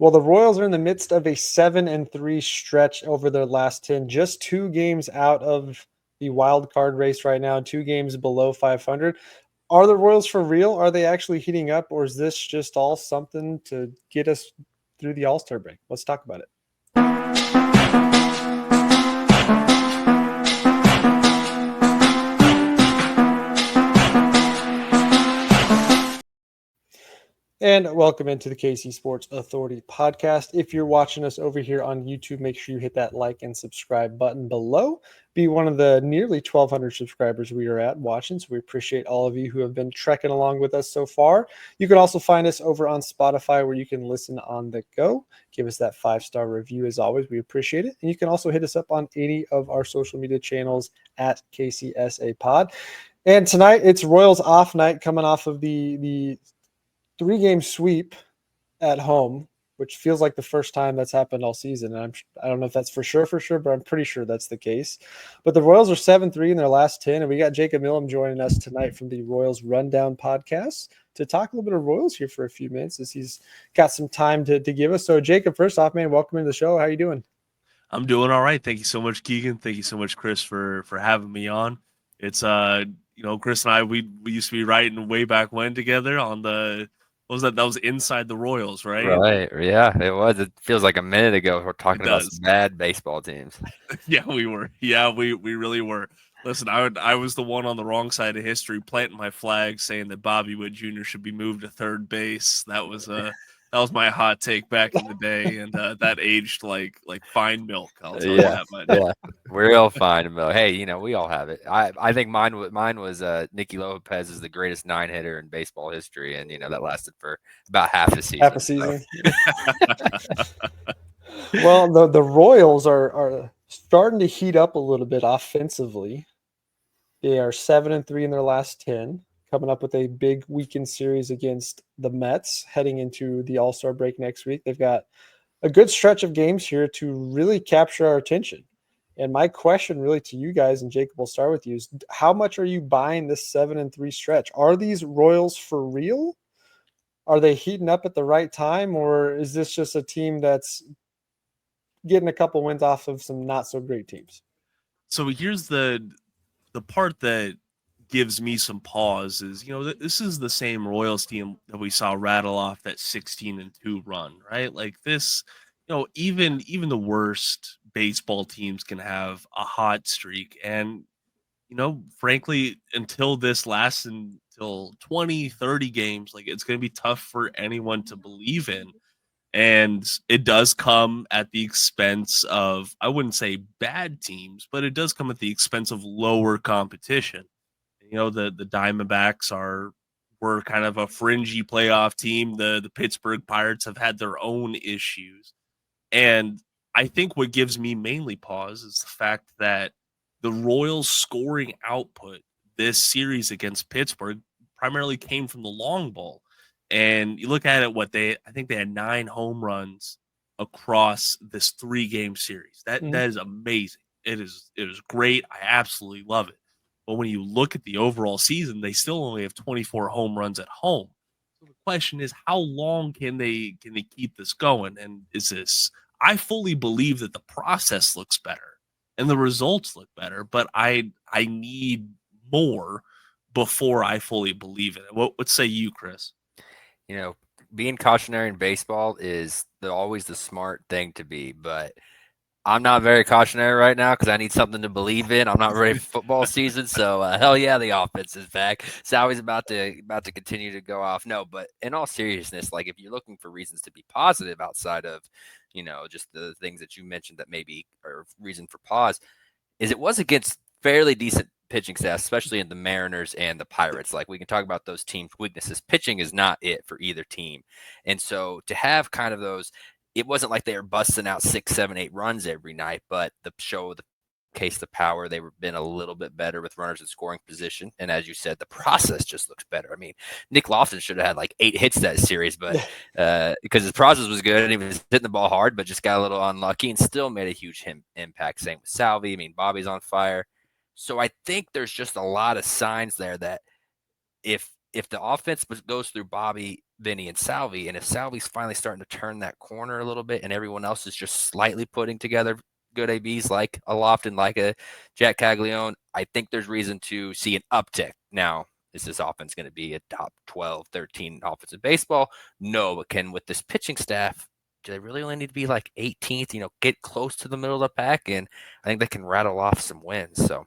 Well, the Royals are in the midst of a 7-3 stretch over their last 10, just 2 games out of the wild card race right now, 2 games below 500. Are the Royals for real? Are they actually heating up, or is this just all something to get us through the All-Star break? Let's talk about it. And welcome into the KC Sports Authority podcast. If you're watching us over here on YouTube, make sure you hit that like and subscribe button below. Be one of the nearly 1,200 subscribers we are at watching. So we appreciate all of you who have been trekking along with us so far. You can also find us over on Spotify where you can listen on the go. Give us that 5-star review as always. We appreciate it. And you can also hit us up on any of our social media channels at KCSA Pod. And tonight it's Royals off night coming off of the 3-game sweep at home, which feels like the first time that's happened all season. And I don't know if that's for sure, but I'm pretty sure that's the case. But the Royals are 7-3 in their last 10, and we got Jacob Millam joining us tonight from the Royals Rundown podcast to talk a little bit of Royals here for a few minutes as he's got some time to give us. So, Jacob, first off, man, welcome to the show. How you doing? I'm doing all right. Thank you so much, Keegan. Thank you so much, Chris, for having me on. It's Chris and I we used to be writing way back when together on the what was that? That was Inside the Royals, right? Right. Yeah, it was. It feels like a minute ago we're It talking about some does. bad baseball teams. Yeah, we were. Yeah, we really were. Listen, I was the one on the wrong side of history planting my flag saying that Bobby Witt Jr. should be moved to third base. That was my hot take back in the day, and that aged like fine milk. I'll tell you Yeah, that much. yeah. We're all fine, Mo. Hey, we all have it. I think mine was Nicky Lopez is the greatest 9-hitter in baseball history, and that lasted for about half a season. Half a season. Well, the Royals are starting to heat up a little bit offensively. They are 7-3 in their last 10, coming up with a big weekend series against the Mets heading into the All-Star break next week. They've got a good stretch of games here to really capture our attention. And my question really to you guys, and Jacob, will start with you, is how much are you buying this 7-3 stretch? Are these Royals for real? Are they heating up at the right time, or is this just a team that's getting a couple wins off of some not so great teams? So here's the part that gives me some pause is, this is the same Royals team that we saw rattle off that 16-2 run, right? Like this, even the worst baseball teams can have a hot streak. And, frankly, until this lasts until 20, 30 games, like it's going to be tough for anyone to believe in. And it does come at the expense of, I wouldn't say bad teams, but it does come at the expense of lower competition. The Diamondbacks were kind of a fringy playoff team. The Pittsburgh Pirates have had their own issues. And I think what gives me mainly pause is the fact that the Royals scoring output this series against Pittsburgh primarily came from the long ball. And you look at it, I think they had 9 home runs across this 3-game series. That is amazing. It is great. I absolutely love it. But when you look at the overall season, they still only have 24 home runs at home. So the question is, how long can they keep this going? And is this? I fully believe that the process looks better and the results look better, but I need more before I fully believe it. What say you, Chris? Being cautionary in baseball is always the smart thing to be, but I'm not very cautionary right now because I need something to believe in. I'm not ready for football season, so hell yeah, the offense is back. Salvy's about to continue to go off. No, but in all seriousness, like if you're looking for reasons to be positive outside of, just the things that you mentioned that maybe are reason for pause, is it was against fairly decent pitching staff, especially in the Mariners and the Pirates. Like we can talk about those teams' weaknesses. Pitching is not it for either team, and so to have kind of those. It wasn't like they were busting out 6, 7, 8 runs every night, but the case the power, they were been a little bit better with runners in scoring position. And as you said, the process just looks better. I mean, Nick Lofton should have had like 8 hits that series, but because his process was good and he was hitting the ball hard, but just got a little unlucky and still made a huge impact. Same with Salvy. I mean, Bobby's on fire. So I think there's just a lot of signs there that if the offense goes through Bobby Vinny and Salvi. And if Salvi's finally starting to turn that corner a little bit and everyone else is just slightly putting together good ABs like a Lofton, like a Jack Caglione, I think there's reason to see an uptick. Now, is this offense going to be a top 12, 13 offense in baseball? No, but can with this pitching staff, do they really only need to be like 18th, get close to the middle of the pack? And I think they can rattle off some wins. So,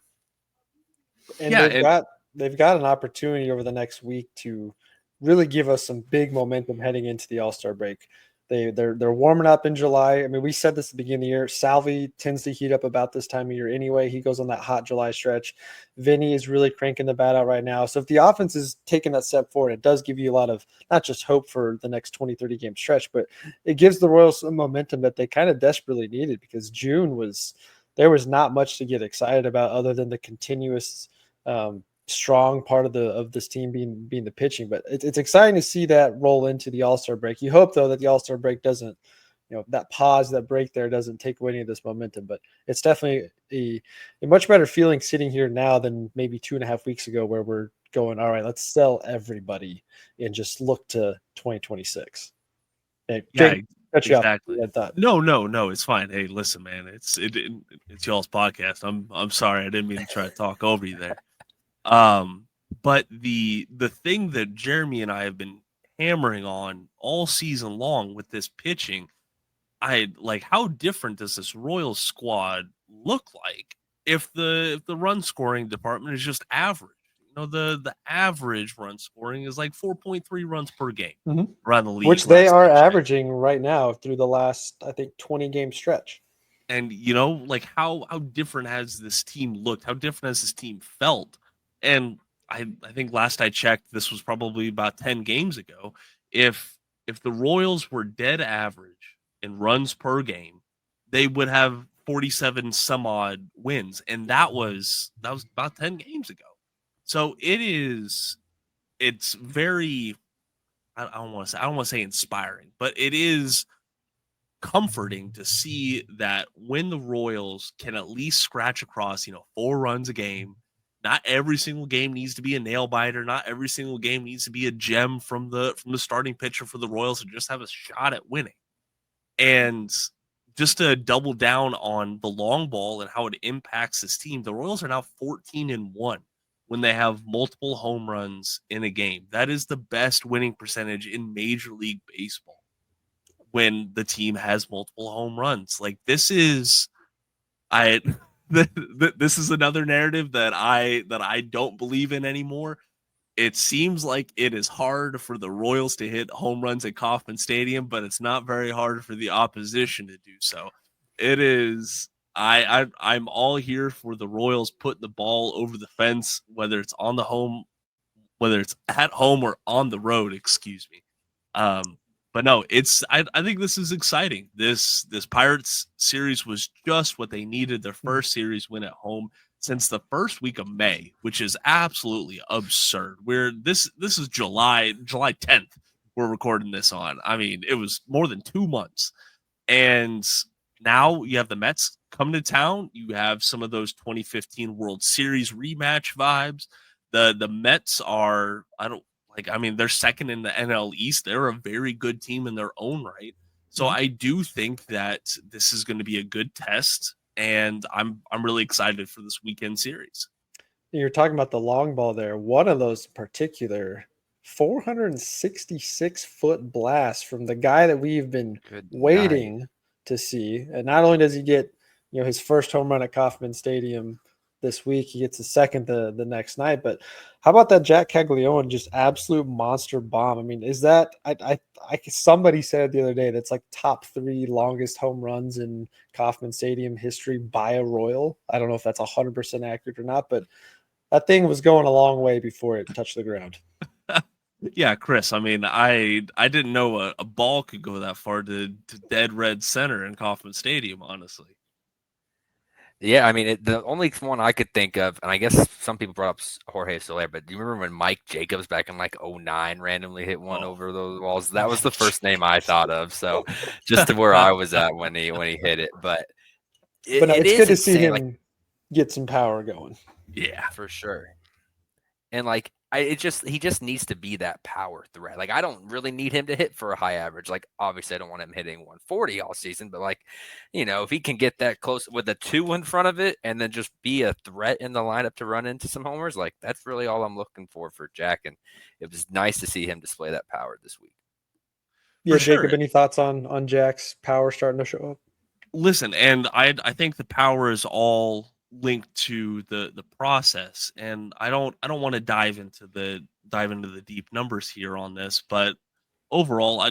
and Yeah, they've got an opportunity over the next week to really give us some big momentum heading into the All-Star break. They're warming up in July. I mean, we said this at the beginning of the year. Salvi tends to heat up about this time of year anyway. He goes on that hot July stretch. Vinny is really cranking the bat out right now. So if the offense is taking that step forward, it does give you a lot of not just hope for the next 20, 30 game stretch, but it gives the Royals some momentum that they kind of desperately needed, because there was not much to get excited about other than the continuous strong part of this team being the pitching. But it's exciting to see that roll into the All-Star break. You hope though that the All-Star break doesn't, that pause, that break there doesn't take away any of this momentum. But it's definitely a much better feeling sitting here now than maybe 2.5 weeks ago, where we're going, all right, let's sell everybody and just look to 2026. Hey, yeah, Jake, cut you off. exactly. I thought. No, it's fine. Hey, listen, man, it's y'all's podcast. I'm sorry, I didn't mean to try to talk over you there. But the thing that Jeremy and I have been hammering on all season long with this pitching, I like, how different does this Royals squad look like if the run scoring department is just average? The average run scoring is like 4.3 runs per game Mhm. around the league, Which they last are I checked. averaging right now through the last, I think, 20 game stretch. And like, how different has this team looked? How different has this team felt? And I think last I checked, this was probably about 10 games ago. If the Royals were dead average in runs per game, they would have 47 some odd wins, and that was about 10 games ago. So it's very, I don't want to say inspiring, but it is comforting to see that when the Royals can at least scratch across, 4 runs a game. Not every single game needs to be a nail biter. Not every single game needs to be a gem from the starting pitcher for the Royals to just have a shot at winning. And just to double down on the long ball and how it impacts this team, the Royals are now 14-1 when they have multiple home runs in a game. That is the best winning percentage in Major League Baseball when the team has multiple home runs. Like, this is this is another narrative that I don't believe in anymore. It seems like it is hard for the Royals to hit home runs at Kauffman Stadium, but it's not very hard for the opposition to do so. It is. I'm all here for the Royals putting the ball over the fence, whether it's whether it's at home or on the road. Excuse me. But no, I think this is exciting. This Pirates series was just what they needed. Their first series win at home since the first week of May, which is absolutely absurd. This is July 10th. We're recording this on. I mean, it was more than 2 months. And now you have the Mets coming to town. You have some of those 2015 World Series rematch vibes. The Mets are, they're second in the NL East. They're a very good team in their own right. So I do think that this is going to be a good test, and I'm really excited for this weekend series. You're talking about the long ball there. One of those particular 466-foot blast from the guy that we've been waiting to see. And not only does he get, his first home run at Kauffman Stadium this week, he gets a second the next night. But how about that Jack Caglione, just absolute monster bomb? I mean, is that somebody said the other day that's like top 3 longest home runs in Kauffman Stadium history by a Royal. I don't know if that's 100% accurate or not, but that thing was going a long way before it touched the ground. Yeah, Chris. I mean, I didn't know a ball could go that far to dead red center in Kauffman Stadium, honestly. Yeah, I mean, the only one I could think of, and I guess some people brought up Jorge Soler, but do you remember when Mike Jacobs back in like 2009 randomly hit one over those walls? That was the first name I thought of. So just to where I was at when he hit it. But it's good to see him get some power going. Yeah, for sure. And like, he just needs to be that power threat. Like I don't really need him to hit for a high average. Like obviously I don't want him hitting 140 all season, but like, if he can get that close with a 2 in front of it and then just be a threat in the lineup to run into some homers, like that's really all I'm looking for Jack. And it was nice to see him display that power this week. Yeah, For sure. Jacob, any thoughts on Jack's power starting to show up? Listen, and I think the power is all linked to the process, and I don't want to dive into the deep numbers here on this, but overall,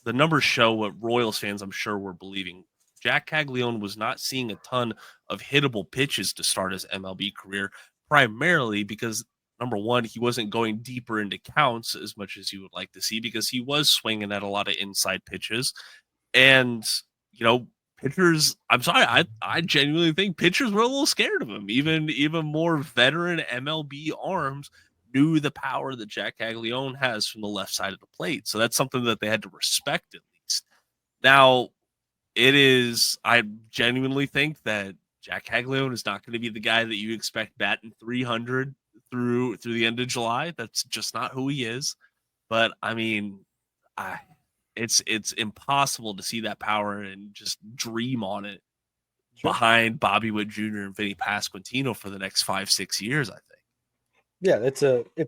the numbers show what Royals fans I'm sure were believing. Jack Caglione was not seeing a ton of hittable pitches to start his MLB career, primarily because number one, he wasn't going deeper into counts as much as you would like to see because he was swinging at a lot of inside pitches. And, you know, pitchers, I'm sorry, I genuinely think pitchers were a little scared of him. Even more veteran MLB arms knew the power that Jack Caglione has from the left side of the plate. So that's something that they had to respect at least. Now, I genuinely think that Jack Caglione is not going to be the guy that you expect batting 300 through the end of July. That's just not who he is. But I mean, it's impossible to see that power and just dream on it behind Bobby Witt Jr. and Vinny Pasquantino for the next 5-6 years, I think. Yeah, it's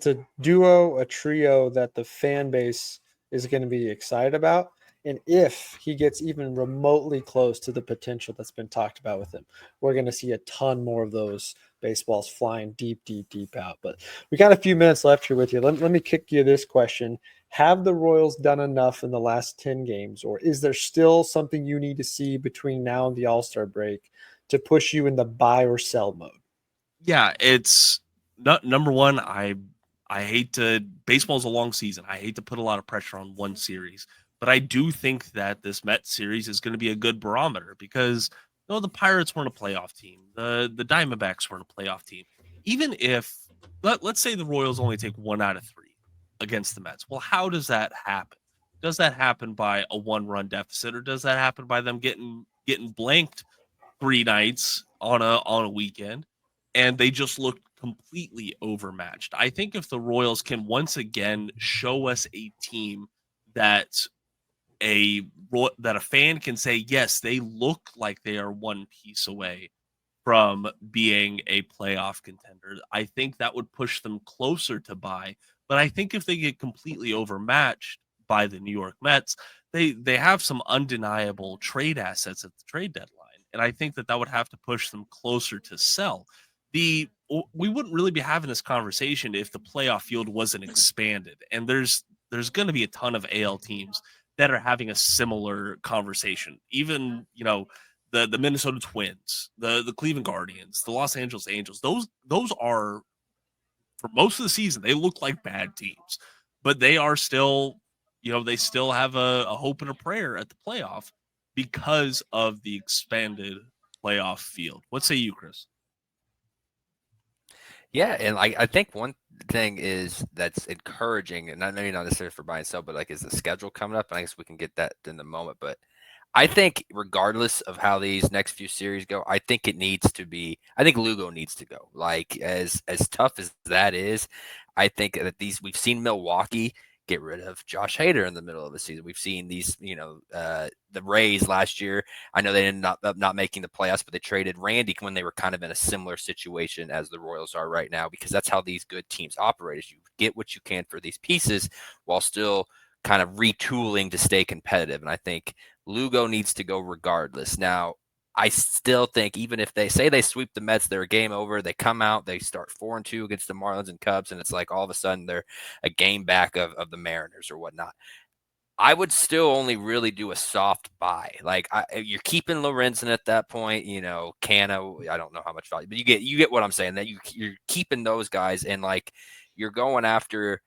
a duo, a trio that the fan base is going to be excited about. And if he gets even remotely close to the potential that's been talked about with him, we're going to see a ton more of those baseballs flying deep, deep, deep out. But we got a few minutes left here with you. Let me kick you this question. Have the Royals done enough in the last 10 games, or is there still something you need to see between now and the All-Star break to push you in the buy or sell mode? Yeah, it's number one. I hate to baseball's a long season. I hate to put a lot of pressure on one series, but I do think that this Mets series is going to be a good barometer because the Pirates weren't a playoff team, the Diamondbacks weren't a playoff team. Even if let's say the Royals only take 1 out of 3 against the Mets, well, how does that happen? Does that happen by a 1-run deficit, or does that happen by them getting blanked 3 nights on a weekend, and they just looked completely overmatched? I think if the Royals can once again show us a team that a fan can say, yes, they look like they are one piece away from being a playoff contender, I think that would push them closer to buy. But I think if they get completely overmatched by the New York Mets, they have some undeniable trade assets at the trade deadline. And I think that would have to push them closer to sell. We wouldn't really be having this conversation if the playoff field wasn't expanded. And there's going to be a ton of AL teams that are having a similar conversation. Even, the Minnesota Twins, the Cleveland Guardians, the Los Angeles Angels, those are, for most of the season, they look like bad teams, but they are still, they still have a hope and a prayer at the playoff because of the expanded playoff field. What say you, Chris? Yeah, and I think one thing is that's encouraging, and maybe not necessarily for buy and sell, but like is the schedule coming up, and I guess we can get that in the moment. But I think regardless of how these next few series go, I think Lugo needs to go. Like as tough as that is, I think that we've seen Milwaukee get rid of Josh Hader in the middle of the season. We've seen these, the Rays last year. I know they ended up not making the playoffs, but they traded Randy when they were kind of in a similar situation as the Royals are right now, because that's how these good teams operate, is you get what you can for these pieces while still kind of retooling to stay competitive. And I think Lugo needs to go regardless. Now, I still think even if they say they sweep the Mets, they're a game over. They come out, they start 4-2 against the Marlins and Cubs, and it's like all of a sudden they're a game back of the Mariners or whatnot. I would still only really do a soft buy. Like you're keeping Lorenzen at that point, Cano. I don't know how much value, but you get what I'm saying. That you're keeping those guys, and like you're going after.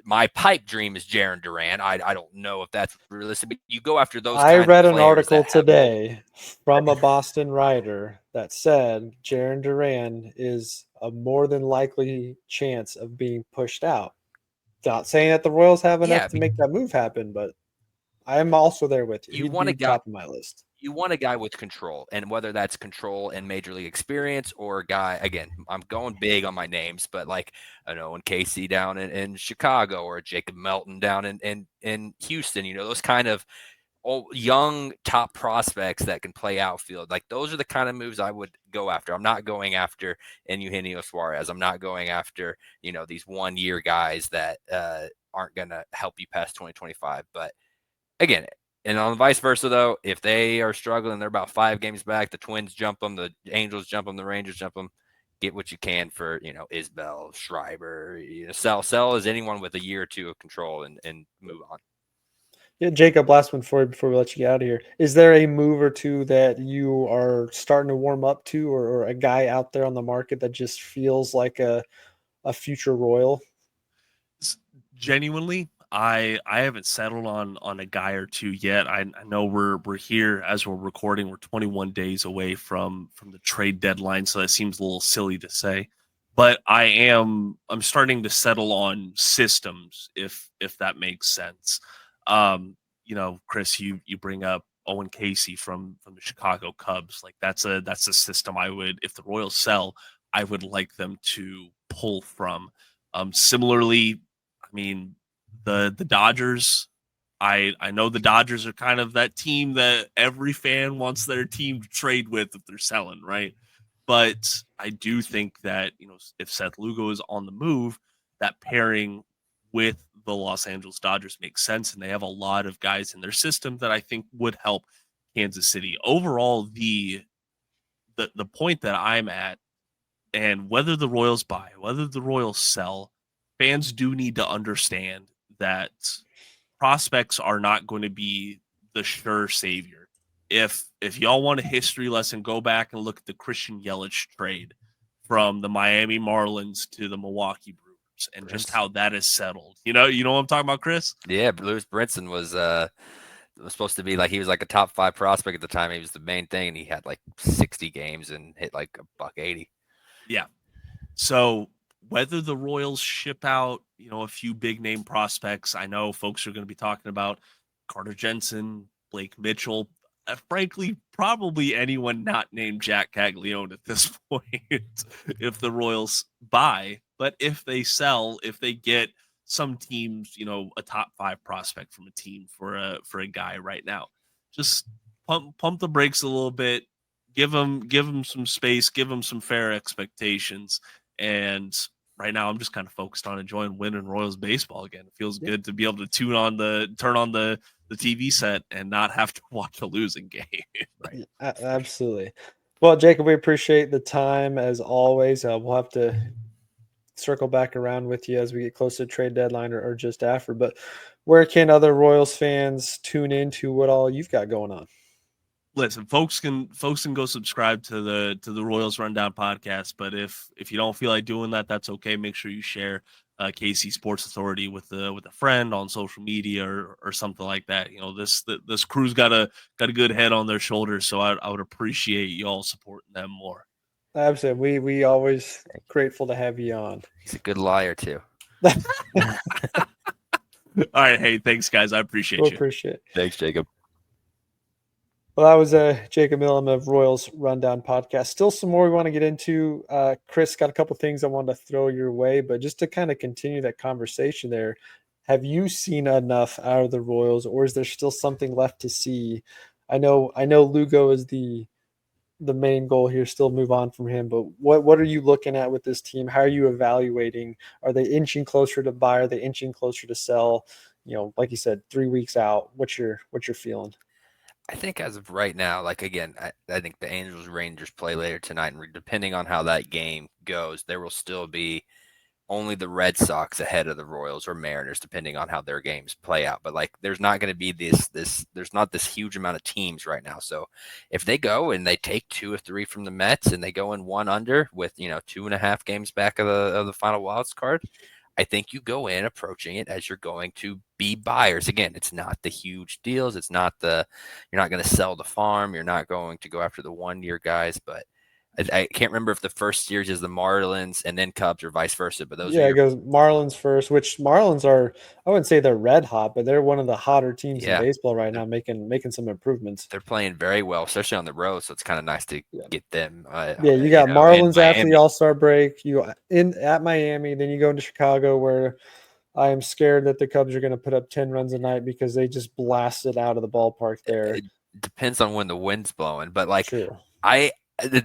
My pipe dream is Jarren Duran. I don't know if that's realistic, but you go after those. I read an article today from a Boston writer that said Jarren Duran is a more than likely chance of being pushed out. Not saying that the Royals have enough to make that move happen, but I am also there with you. You want a guy, top of my list. you want a guy with control, and whether that's control and major league experience or a guy, again, I'm going big on my names, but like I know, in Casey down in Chicago, or Jacob Melton down in Houston, those kind of young top prospects that can play outfield. Like those are the kind of moves I would go after. I'm not going after Eugenio Suarez. I'm not going after, these 1-year guys that aren't going to help you past 2025. But again, and on the vice versa, though, if they are struggling, they're about 5 games back. The Twins jump them, the Angels jump them, the Rangers jump them. Get what you can for, Isbell, Schreiber, sell as anyone with a year or two of control and move on. Yeah, Jacob, last one for you before we let you get out of here. Is there a move or two that you are starting to warm up to, or a guy out there on the market that just feels like a future Royal? Genuinely, I haven't settled on a guy or two yet. I know we're here as we're recording. We're 21 days away from the trade deadline, so that seems a little silly to say. But I'm starting to settle on systems, if that makes sense. Chris, you bring up Owen Casey from the Chicago Cubs. Like that's a system I would, if the Royals sell, I would like them to pull from. Similarly, I mean, the Dodgers. I know the Dodgers are kind of that team that every fan wants their team to trade with if they're selling, right? But I do think that, if Seth Lugo is on the move, that pairing with the Los Angeles Dodgers makes sense, and they have a lot of guys in their system that I think would help Kansas City. Overall, the point that I'm at, and whether the Royals buy, whether the Royals sell, fans do need to understand that prospects are not going to be the sure savior. If y'all want a history lesson, go back and look at the Christian Yelich trade from the Miami Marlins to the Milwaukee Brewers, and just how that is settled. You know what I'm talking about, Chris? Yeah, Lewis Brinson was supposed to be like, he was like a top 5 prospect at the time. He was the main thing, and he had like 60 games and hit like $180. Yeah. So whether the Royals ship out, a few big name prospects, I know folks are going to be talking about Carter Jensen, Blake Mitchell, frankly, probably anyone not named Jack Caglione at this point, if the Royals buy. But if they sell, if they get some teams, a top 5 prospect from a team for a guy right now, just pump the brakes a little bit, give them some space, give them some fair expectations. And right now I'm just kind of focused on enjoying winning Royals baseball again. It feels good to be able to turn on the TV set and not have to watch a losing game. Right. Absolutely. Well, Jacob, we appreciate the time as always. We'll have to circle back around with you as we get close to trade deadline or just after. But where can other Royals fans tune into what all you've got going on? Listen, folks can go subscribe to the Royals Rundown podcast. But if you don't feel like doing that, that's okay. Make sure you share KC Sports Authority with a friend on social media or something like that. This crew's got a good head on their shoulders, so I would appreciate y'all supporting them more. Absolutely. We always grateful to have you on. He's a good liar too. All right, hey, thanks guys. I appreciate you. Appreciate it. Thanks, Jacob. Well, that was Jacob Millam of Royals Rundown podcast. Still some more we want to get into. Chris, got a couple things I wanted to throw your way, but just to kind of continue that conversation there, have you seen enough out of the Royals, or is there still something left to see? I know Lugo is the main goal here, still move on from him, but what are you looking at with this team? How are you evaluating? Are they inching closer to buy? Are they inching closer to sell? Like you said, 3 weeks out. What's your feeling? I think as of right now, like again, I think the Angels Rangers play later tonight, and depending on how that game goes, there will still be only the Red Sox ahead of the Royals or Mariners, depending on how their games play out. But like, there's not going to be there's not this huge amount of teams right now. So if they go and they take 2 or 3 from the Mets and they go in 1 under with 2.5 games back of the final wild card, I think you go in approaching it as you're going to be buyers. Again, it's not the huge deals. You're not going to sell the farm. You're not going to go after the 1-year guys, but I can't remember if the first series is the Marlins and then Cubs or vice versa, but those are Yeah, it your goes Marlins first, which Marlins are, I wouldn't say they're red hot, but they're one of the hotter teams in yeah. baseball right They're, now, making some improvements. they're playing very well, especially on the road. So it's kind of nice to Yeah. get them, Yeah, you got in Marlins after the Miami. All-Star break. You in at Miami, then you go into Chicago, where I am scared that the Cubs are going to put up 10 runs a night because they just blasted out of the ballpark there. It depends on when the wind's blowing, but like True.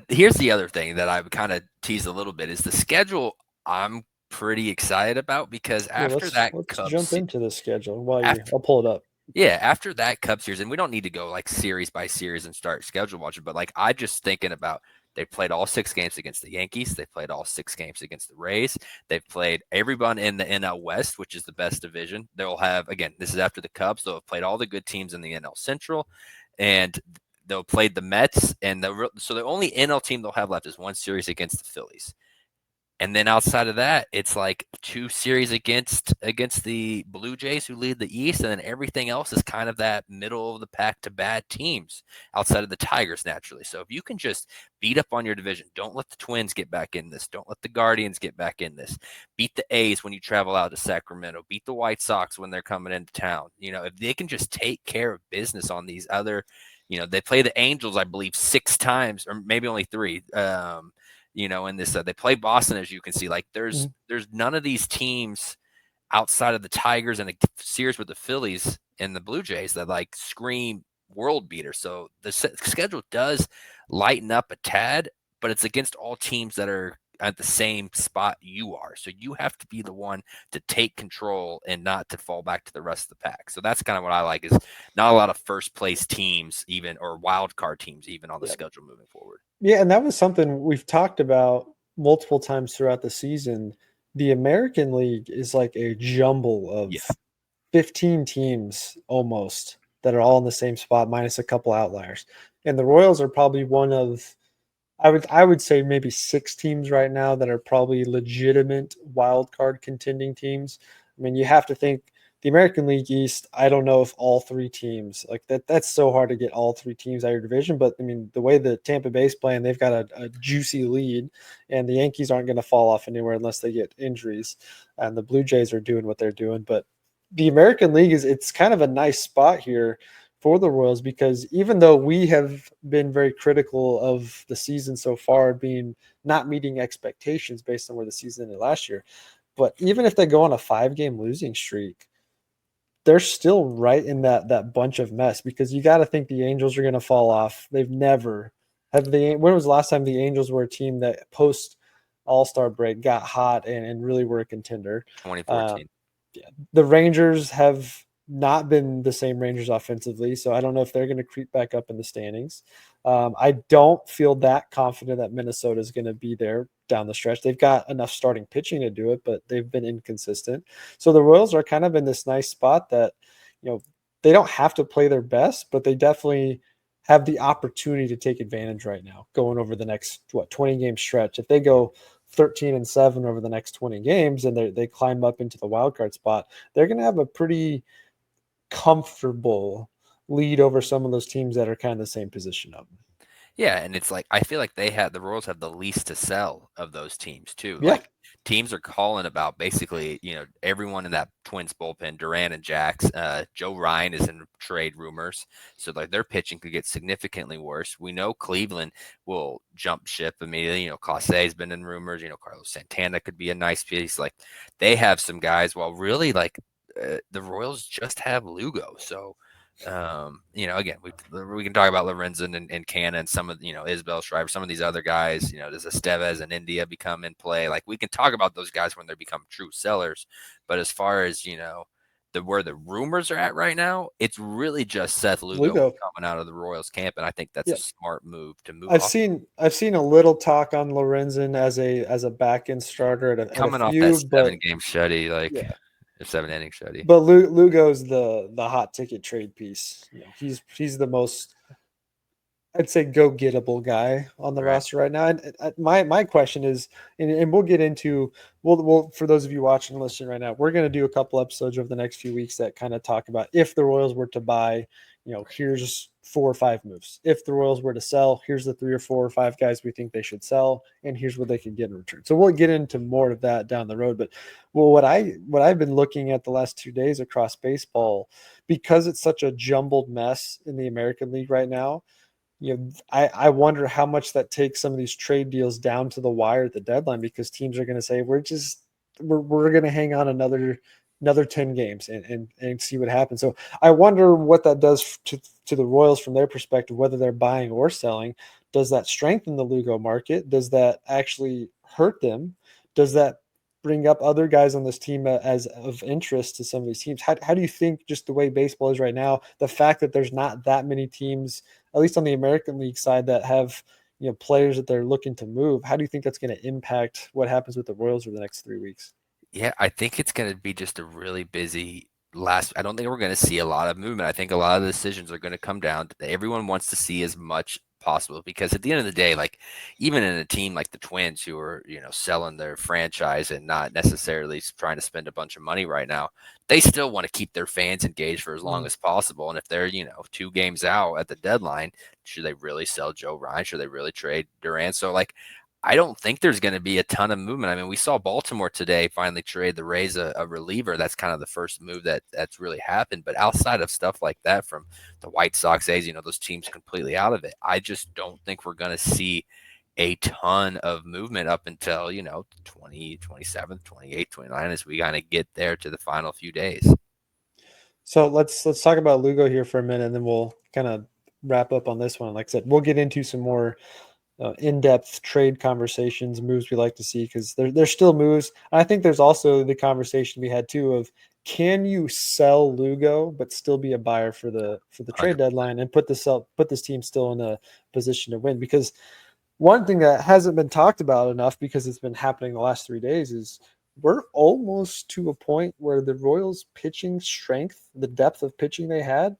here's the other thing that I would kind of tease a little bit is the schedule. I'm pretty excited about because Yeah, after let's that jump into the schedule while you. after I'll pull it up. yeah, after that Cubs series, and we don't need to go like series by series and start schedule watching, but like I just thinking about they played all 6 games against the Yankees. They played all 6 games against the Rays. They've played everyone in the NL West, which is the best division. They'll have, again, this is after the Cubs. They'll have played all the good teams in the NL Central, and they'll play the Mets. And so the only NL team they'll have left is one series against the Phillies. And then outside of that, it's like 2 series against the Blue Jays who lead the East, and then everything else is kind of that middle of the pack to bad teams outside of the Tigers naturally. So if you can just beat up on your division, don't let the Twins get back in this, don't let the Guardians get back in this. Beat the A's when you travel out to Sacramento, beat the White Sox when they're coming into town. If they can just take care of business on these other, they play the Angels, I believe, 6 times or maybe only 3. In this, they play Boston, as you can see. Like there's none of these teams outside of the Tigers and a series with the Phillies and the Blue Jays that like scream world beater. So the schedule does lighten up a tad, but it's against all teams that are at the same spot you are. So you have to be the one to take control and not to fall back to the rest of the pack. So that's kind of what I like is not a lot of first place teams even or wild card teams even on the schedule moving forward. Yeah, and that was something we've talked about multiple times throughout the season. The American League is like a jumble of 15 teams almost that are all in the same spot, minus a couple outliers. And the Royals are probably one of, I would say maybe 6 teams right now that are probably legitimate wild card contending teams. I mean, you have to think the American League East. I don't know if all 3 teams like that's so hard to get all 3 teams out of your division. But I mean, the way the Tampa Bay's playing, they've got a juicy lead, and the Yankees aren't going to fall off anywhere unless they get injuries. And the Blue Jays are doing what they're doing. But the American League it's kind of a nice spot here for the Royals because even though we have been very critical of the season so far being not meeting expectations based on where the season ended last year, but even if they go on a 5-game losing streak, they're still right in that bunch of mess because you got to think the Angels are going to fall off. They've never when was the last time the Angels were a team that post All-Star break got hot and really were a contender? 2014. The Rangers have not been the same Rangers offensively, so I don't know if they're going to creep back up in the standings. I don't feel that confident that Minnesota is going to be there down the stretch. They've got enough starting pitching to do it, but they've been inconsistent. So the Royals are kind of in this nice spot that, they don't have to play their best, but they definitely have the opportunity to take advantage right now going over the next 20-game stretch. If they go 13-7 over the next 20 games and they climb up into the wild card spot, they're going to have a pretty comfortable lead over some of those teams that are kind of the same position of them. Yeah, and it's like I feel like the Royals have the least to sell of those teams too. Yeah. Like teams are calling about basically, everyone in that Twins bullpen, Duran and Jax. Joe Ryan is in trade rumors, so like their pitching could get significantly worse. We know Cleveland will jump ship immediately. Clase has been in rumors. Carlos Santana could be a nice piece. Like they have some guys. While really, like the Royals just have Lugo, so. Again, we can talk about Lorenzen and Canna and some of Isbel Shriver, some of these other guys. Does Estevez and India become in play? Like we can talk about those guys when they become true sellers, but as far as where the rumors are at right now, it's really just Seth Lugo coming out of the Royals camp, and I think that's a smart move to move. I've seen a little talk on Lorenzen as a back end starter coming off that 7-game shutty, like. Yeah. 7-inning shutty. But Lugo's the hot ticket trade piece. He's the most I'd say go gettable guy on the Right. roster right now. And my question is, and we'll get into we'll for those of you watching and listening right now, we're going to do a couple episodes over the next few weeks that kind of talk about if the Royals were to buy, here's 4 or 5 moves. If the Royals were to sell, here's the 3 or 4 or 5 guys we think they should sell, and here's what they could get in return. So we'll get into more of that down the road. But what I've been looking at the last 2 days across baseball, because it's such a jumbled mess in the American League right now, I wonder how much that takes some of these trade deals down to the wire at the deadline, because teams are going to say we're going to hang on another 10 games and see what happens. So I wonder what that does to the Royals from their perspective, whether they're buying or selling. Does that strengthen the Lugo market? Does that actually hurt them? Does that bring up other guys on this team as of interest to some of these teams? How do you think, just the way baseball is right now, the fact that there's not that many teams, at least on the American League side, that have players that they're looking to move, how do you think that's going to impact what happens with the Royals over the next 3 weeks? Yeah, I think it's going to be just a really busy last. I don't think we're going to see a lot of movement. I think a lot of the decisions are going to come down to everyone wants to see as much possible, because at the end of the day, like even in a team like the Twins, who are selling their franchise and not necessarily trying to spend a bunch of money right now, they still want to keep their fans engaged for as long as possible. And if they're 2 games out at the deadline, should they really sell Joe Ryan? Should they really trade Durant? So like, I don't think there's going to be a ton of movement. I mean, we saw Baltimore today finally trade the Rays a reliever. That's kind of the first move that's really happened. But outside of stuff like that from the White Sox, A's, those teams completely out of it, I just don't think we're going to see a ton of movement up until 20, 27, 28, 29 as we kind of get there to the final few days. So let's talk about Lugo here for a minute, and then we'll kind of wrap up on this one. Like I said, we'll get into some more in-depth trade conversations, moves we like to see, because there's still moves. I think there's also the conversation we had too of, can you sell Lugo but still be a buyer for the trade 100%. deadline and put this team still in a position to win? Because one thing that hasn't been talked about enough, because it's been happening the last 3 days, is we're almost to a point where the Royals pitching strength, the depth of pitching they had,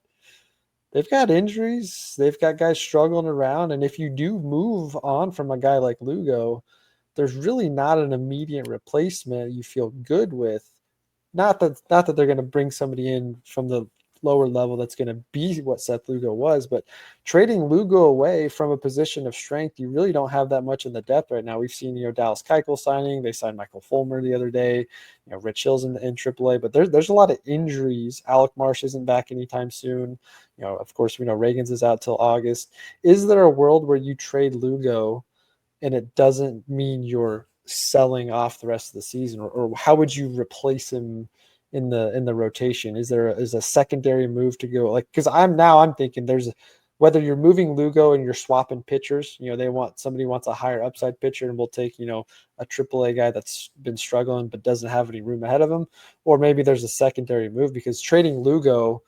they've got injuries. They've got guys struggling around. And if you do move on from a guy like Lugo, there's really not an immediate replacement you feel good with. Not that they're going to bring somebody in from the lower level that's going to be what Seth Lugo was, but trading Lugo away from a position of strength, you really don't have that much in the depth right now. We've seen Dallas Keuchel signing. They signed Michael Fulmer the other day. Rich Hill's in AAA, but there's a lot of injuries. Alec Marsh isn't back anytime soon. Of course, we know Reagans is out till August. Is there a world where you trade Lugo and it doesn't mean you're selling off the rest of the season, or how would you replace him in the rotation? Is a secondary move to go, like, because I'm thinking there's whether you're moving Lugo and you're swapping pitchers, somebody wants a higher upside pitcher and we'll take a AAA guy that's been struggling but doesn't have any room ahead of him, or maybe there's a secondary move, because trading Lugo,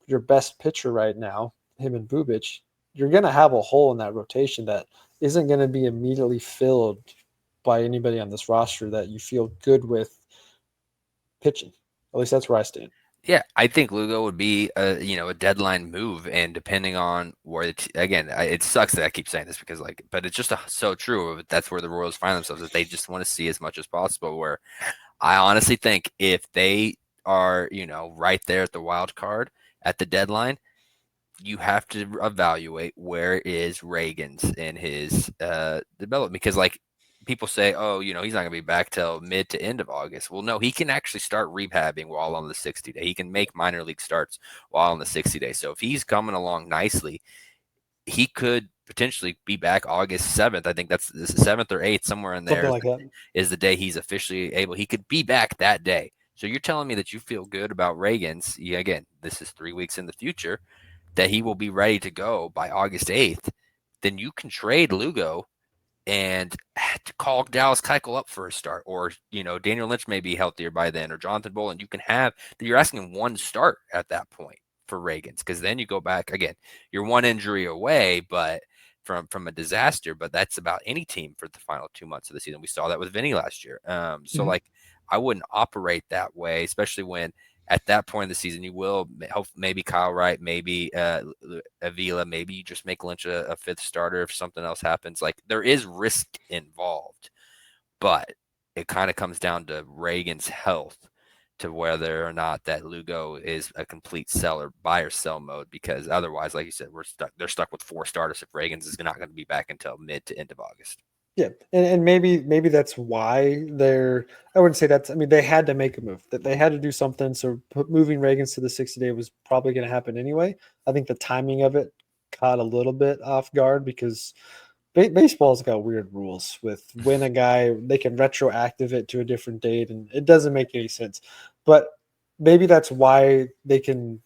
your best pitcher right now, him and Bubic, you're going to have a hole in that rotation that isn't going to be immediately filled by anybody on this roster that you feel good with pitching. At least that's where I stand. Yeah, I think Lugo would be a deadline move, and depending on where again, it sucks that I keep saying this because but it's just so true. That's where the Royals find themselves, that they just want to see as much as possible. Where I honestly think if they are right there at the wild card at the deadline, you have to evaluate where is Reagans in his development, because people say, oh, he's not going to be back till mid to end of August. Well, no, he can actually start rehabbing while on the 60-day. He can make minor league starts while on the 60-day. So if he's coming along nicely, he could potentially be back August 7th. I think that's the 7th or 8th, somewhere in there. Something like that is the day he's officially able. He could be back that day. So you're telling me that you feel good about Reagans. Yeah, again, this is 3 weeks in the future, that he will be ready to go by August 8th. Then you can trade Lugo and call Dallas Keuchel up for a start, or Daniel Lynch may be healthier by then, or Jonathan Bolin. You're asking one start at that point for Reagans, because then you go back again. You're one injury away, but from a disaster. But that's about any team for the final 2 months of the season. We saw that with Vinny last year. So I wouldn't operate that way, especially when at that point in the season, you will hope maybe Kyle Wright, maybe Avila, maybe you just make Lynch a fifth starter if something else happens. Like there is risk involved, but it kind of comes down to Reagan's health to whether or not that Lugo is a complete seller, buy or sell mode, because otherwise, like you said, they're stuck with 4 starters if Reagan's is not going to be back until mid to end of August. Yeah, and maybe that's why they're. I wouldn't say that's. I mean, they had to make a move. That they had to do something. So moving Reagans to the 60-day was probably going to happen anyway. I think the timing of it caught a little bit off guard because baseball's got weird rules with when a guy they can retroactive it to a different date, and it doesn't make any sense. But maybe that's why they can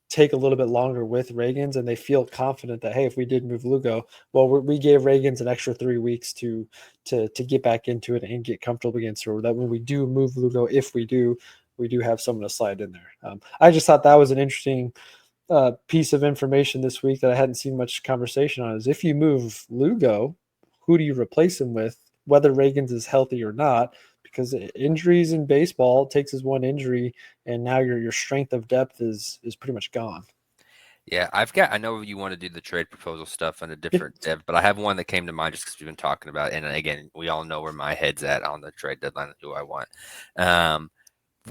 take a little bit longer with Reagans, and they feel confident that, hey, if we did move Lugo, well, we gave Reagans an extra 3 weeks to get back into it and get comfortable again. So that when we do move Lugo, if we do have someone to slide in there. I just thought that was an interesting piece of information this week that I hadn't seen much conversation on. Is if you move Lugo, who do you replace him with, whether Reagans is healthy or not? Because injuries in baseball takes as one injury, and now your strength of depth is pretty much gone. Yeah, I know you want to do the trade proposal stuff on a different dev, but I have one that came to mind just because we've been talking about it. And again, we all know where my head's at on the trade deadline, who I want.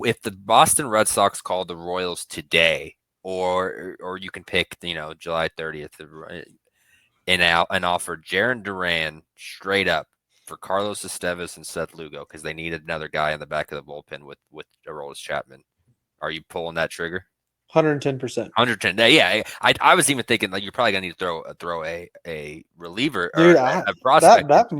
If the Boston Red Sox called the Royals today, or you can pick, July 30th, and offer Jarren Duran straight up for Carlos Estevez and Seth Lugo because they needed another guy in the back of the bullpen with Aroldis Chapman, are you pulling that trigger? 110%. 110. Yeah, I was even thinking like you're probably gonna need to throw a reliever Dude, or a prospect. That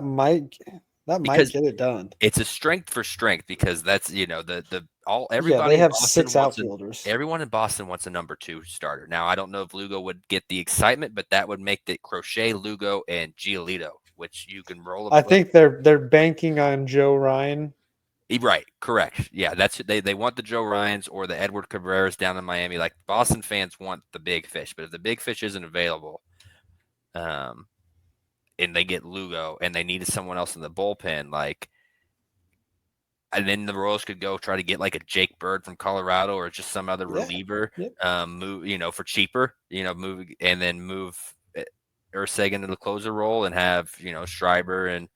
might get it done. It's a strength for strength because that's everybody. Yeah, they have in Boston 6 outfilders. Everyone in Boston wants a number 2 starter. Now I don't know if Lugo would get the excitement, but that would make it Crochet, Lugo, and Giolito, which you can roll. I think they're banking on Joe Ryan. Right, correct. Yeah, that's they want the Joe Ryans or the Edward Cabreras down in Miami. Like Boston fans want the big fish, but if the big fish isn't available, and they get Lugo and they needed someone else in the bullpen, and then the Royals could go try to get like a Jake Bird from Colorado or just some other reliever, move, for cheaper, move Ursagen into the closer role and have, Schreiber and,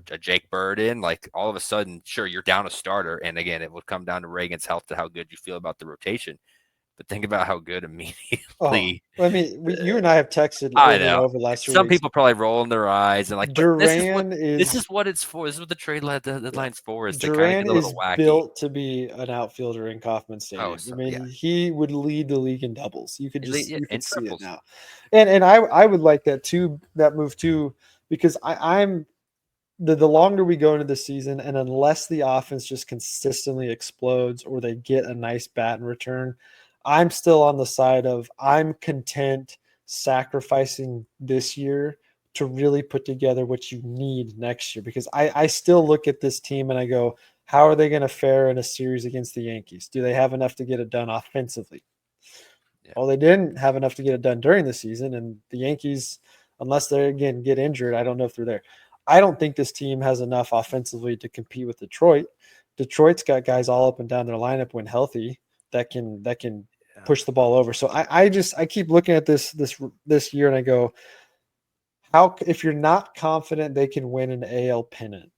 a Jake Bird in, like all of a sudden, sure, you're down a starter. And again, it would come down to Reagan's health to how good you feel about the rotation. But think about how good immediately. I mean, you and I have texted over and over last 3 weeks. Some people probably rolling their eyes and like, Duran this is what it's for. This is what the trade deadline's for. Is Duran is built to be an outfielder in Kauffman Stadium. He would lead the league in doubles. You could see it now. And I would like that move too, because I'm the longer we go into the season, and unless the offense just consistently explodes or they get a nice bat in return, I'm still on the side of I'm content sacrificing this year to really put together what you need next year. Because I still look at this team and I go, how are they going to fare in a series against the Yankees? Do they have enough to get it done offensively? Yeah. Well, they didn't have enough to get it done during the season, and the Yankees, unless they again get injured, I don't know if they're there. I don't think this team has enough offensively to compete with Detroit. Detroit's got guys all up and down their lineup when healthy that can push the ball over. So I keep looking at this year and I go, if you're not confident they can win an AL pennant,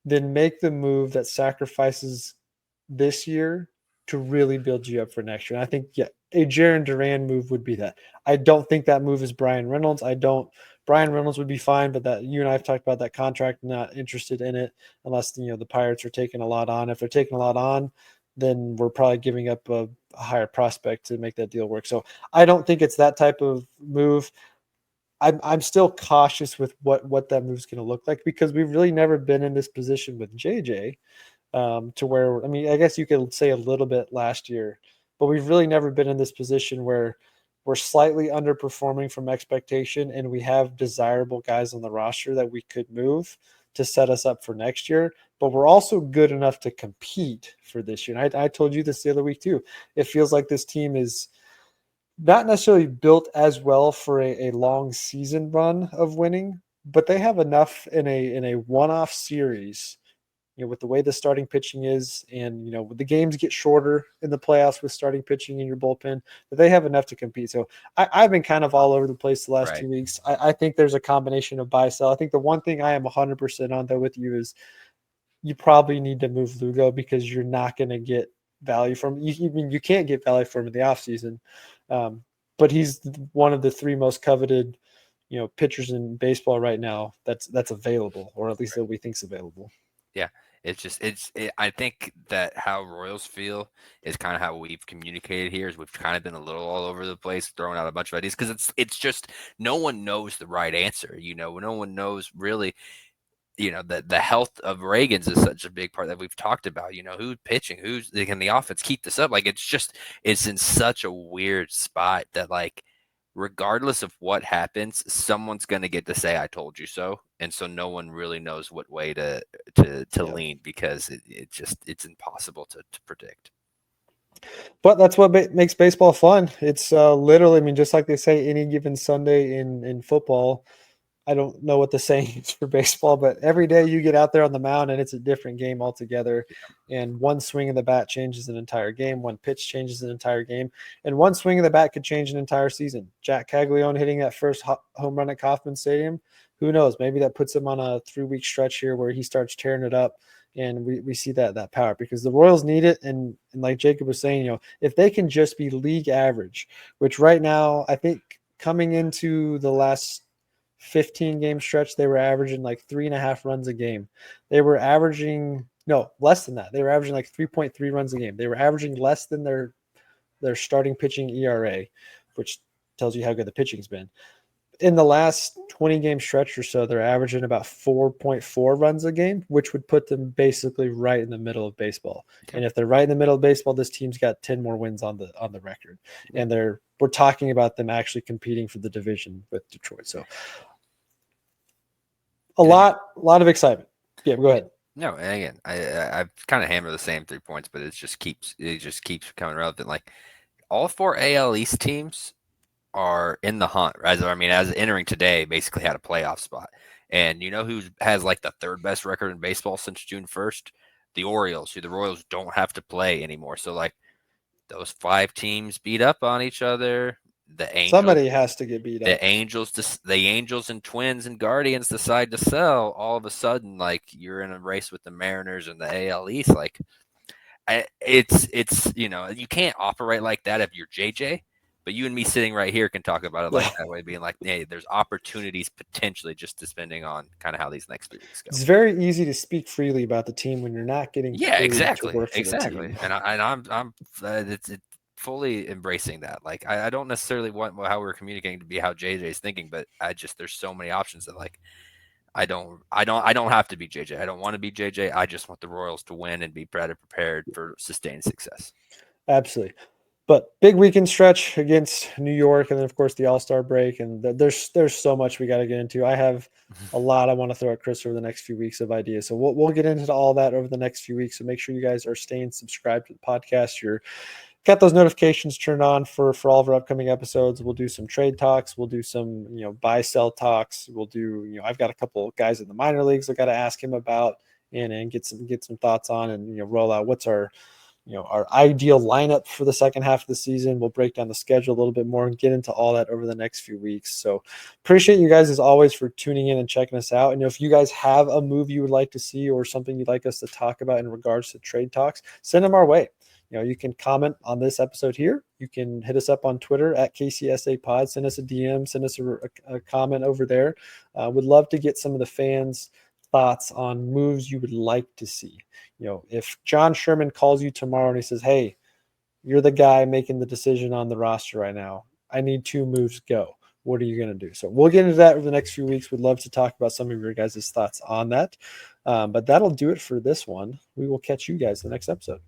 then make the move that sacrifices this year to really build you up for next year. And I think, a Jarren Duran move would be that. I don't think that move is Brian Reynolds. Brian Reynolds would be fine, but that you and I have talked about that contract, not interested in it unless, the Pirates are taking a lot on. If they're taking a lot on, then we're probably giving up a higher prospect to make that deal work. So I don't think it's that type of move. I'm still cautious with what that move's going to look like, because we've really never been in this position with JJ to where, I mean, I guess you could say a little bit last year, but we've really never been in this position where we're slightly underperforming from expectation and we have desirable guys on the roster that we could move to set us up for next year, but we're also good enough to compete for this year. And I told you this the other week too. It feels like this team is not necessarily built as well for a long season run of winning, but they have enough in a one-off series with the way the starting pitching is, and the games get shorter in the playoffs with starting pitching in your bullpen, that they have enough to compete. So I've been kind of all over the place the last Right. 2 weeks. I think there's a combination of buy sell. I think the one thing I am 100% on though with you is you probably need to move Lugo because you're not going to get value from you can't get value from him in the offseason. But he's one of the three most coveted, pitchers in baseball right now that's available, or at least that we think's available. Yeah. I think that how Royals feel is kind of how we've communicated here. Is we've kind of been a little all over the place, throwing out a bunch of ideas because it's just no one knows the right answer. No one knows really. The health of Reagan's is such a big part that we've talked about. Who's pitching, can the offense keep this up? Like it's in such a weird spot that like regardless of what happens, someone's going to get to say "I told you so," and so no one really knows what way to lean because it's impossible to predict. But that's what makes baseball fun. It's literally, I mean, just like they say, any given Sunday in football. I don't know what the saying is for baseball, but every day you get out there on the mound and it's a different game altogether. And one swing of the bat changes an entire game. One pitch changes an entire game. And one swing of the bat could change an entire season. Jack Caglione hitting that first home run at Kauffman Stadium. Who knows? Maybe that puts him on a 3-week stretch here where he starts tearing it up. And we see that power because the Royals need it. And like Jacob was saying, if they can just be league average, which right now I think coming into the last 15 game stretch, they were averaging like 3.5 runs a game. They were averaging less than that. They were averaging like 3.3 runs a game. They were averaging less than their starting pitching ERA, which tells you how good the pitching's been. In the last 20 game stretch or so, they're averaging about 4.4 runs a game, which would put them basically right in the middle of baseball. Okay. And if they're right in the middle of baseball, this team's got 10 more wins on the record. Yeah. And we're talking about them actually competing for the division with Detroit. So a lot of excitement. Yeah, go ahead. No, and again, I've kind of hammered the same 3 points, but it just keeps becoming relevant. Like all 4 AL East teams are in the hunt. As entering today, basically had a playoff spot. And who has like the 3rd best record in baseball since June 1st? The Orioles, who the Royals don't have to play anymore. So like those 5 teams beat up on each other. Somebody has to get beat up. The Angels and Twins and Guardians decide to sell. All of a sudden, like you're in a race with the Mariners and the AL East. Like it's you can't operate like that if you're JJ. But you and me sitting right here can talk about it like that way, being like, hey, there's opportunities potentially just depending on kind of how these next 3 weeks go. It's very easy to speak freely about the team when you're not getting exactly. To work for the team. And I'm it's fully embracing that. Like I don't necessarily want how we're communicating to be how JJ's thinking, but there's so many options that like I don't have to be JJ. I don't want to be JJ. I just want the Royals to win and be better prepared for sustained success. Absolutely. But big weekend stretch against New York, and then of course the All-Star break, and there's so much we got to get into. I have a lot I want to throw at Chris over the next few weeks of ideas, so we'll get into all that over the next few weeks. So make sure you guys are staying subscribed to the podcast. You're got those notifications turned on for all of our upcoming episodes. We'll do some trade talks. We'll do some buy sell talks. We'll do I've got a couple guys in the minor leagues I got to ask him about and get some thoughts on, and roll out what's our ideal lineup for the second half of the season. We'll break down the schedule a little bit more and get into all that over the next few weeks. So appreciate you guys as always for tuning in and checking us out. And if you guys have a move you would like to see or something you'd like us to talk about in regards to trade talks, send them our way. You can comment on this episode here. You can hit us up on Twitter at KCSA Pod. Send us a DM. Send us a comment over there. Would love to get some of the fans' thoughts on moves you would like to see. If John Sherman calls you tomorrow and he says, hey, you're the guy making the decision on the roster right now. I need 2 moves, go. What are you going to do? So we'll get into that over the next few weeks. We'd love to talk about some of your guys' thoughts on that. But that'll do it for this one. We will catch you guys in the next episode.